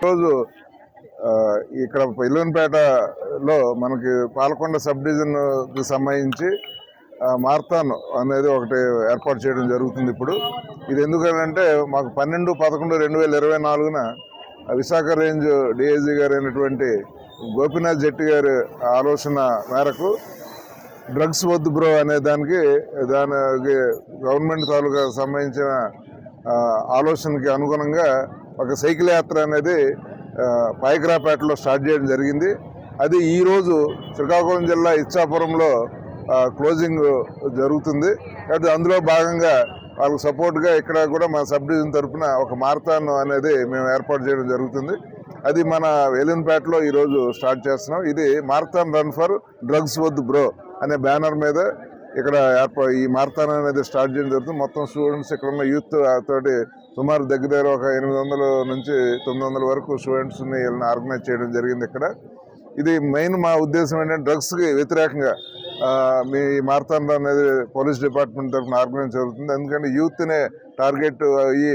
రోజు ఇక్కడ ఇల్లంపేటలో మనకి పాలకొండ సబ్ డివిజన్కి సంబంధించి మారథాన్ అనేది ఒకటి ఏర్పాటు చేయడం జరుగుతుంది. ఇప్పుడు ఇది ఎందుకనంటే మాకు 12/11/2024 విశాఖ రేంజ్ డిఐజీ గారు అయినటువంటి గోపీనాథ్ జెట్టి గారి ఆలోచన మేరకు డ్రగ్స్ వద్దు బ్రో అనే దానికి గవర్నమెంట్ తాలూకా సంబంధించిన ఆలోచనకి అనుగుణంగా ఒక సైకిల్ యాత్ర అనేది పాయకరాపేటలో స్టార్ట్ చేయడం జరిగింది. అది ఈరోజు శ్రీకాకుళం జిల్లా ఇచ్చాపురంలో క్లోజింగ్ జరుగుతుంది. కాబట్టి అందులో భాగంగా వాళ్ళకు సపోర్ట్గా ఇక్కడ కూడా మా సబ్ డివిజన్ తరఫున ఒక మారథాన్ అనేది మేము ఏర్పాటు చేయడం జరుగుతుంది. అది మన వేలన్పేటలో ఈరోజు స్టార్ట్ చేస్తున్నాం. ఇది మారథాన్ రన్ ఫర్ డ్రగ్స్ వద్దు బ్రో అనే బ్యానర్ మీద ఇక్కడ ఈ మారథాన్ అనేది స్టార్ట్ చేయడం జరుగుతుంది. మొత్తం స్టూడెంట్స్ ఇక్కడ ఉన్న యూత్ తోటి సుమారు దగ్గర ఒక 800 నుంచి 900 వరకు స్టూడెంట్స్ని వీళ్ళని ఆర్గనైజ్ చేయడం జరిగింది. ఇక్కడ ఇది మెయిన్ మా ఉద్దేశం ఏంటంటే డ్రగ్స్కి వ్యతిరేకంగా మీ మారథాన్ అనేది పోలీస్ డిపార్ట్మెంట్ తరఫున ఆర్గనైజ్ జరుగుతుంది. ఎందుకంటే యూత్నే టార్గెట్ అయ్యి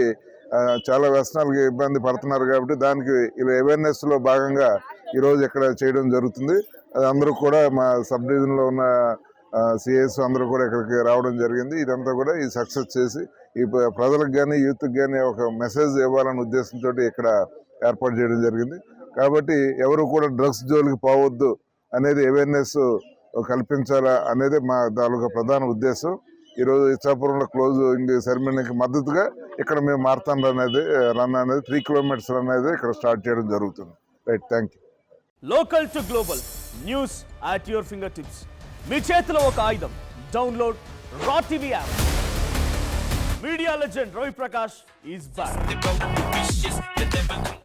చాలా వ్యసనాలకి ఇబ్బంది పడుతున్నారు. కాబట్టి దానికి ఇలా అవేర్నెస్లో భాగంగా ఈరోజు ఇక్కడ చేయడం జరుగుతుంది. అది అందరూ కూడా మా సబ్ డివిజన్లో ఉన్న సిఎస్ అందరూ కూడా ఇక్కడికి రావడం జరిగింది. ఇదంతా కూడా ఈ సక్సెస్ చేసి ఈ ప్రజలకు కానీ యూత్కి కానీ ఒక మెసేజ్ ఇవ్వాలనే ఉద్దేశంతో ఇక్కడ ఏర్పాటు చేయడం జరిగింది. కాబట్టి ఎవరు కూడా డ్రగ్స్ జోలికి పోవద్దు అనేది అవేర్నెస్ కల్పించాలా అనేది మా తాలూకా ప్రధాన ఉద్దేశం. ఈరోజు ఇచ్చాపురంలో క్లోజింగ్ సెరమనీకి మద్దతుగా ఇక్కడ మేము మారథాన్ రన్ అనేది 3 కిలోమీటర్స్ రన్ అనేది ఇక్కడ స్టార్ట్ చేయడం జరుగుతుంది. Right, thank you. Local to global news at your finger tips. మీ చేతిలో ఒక ఆయుధం. Download Raw TV app. Media legend Ravi Prakash is back.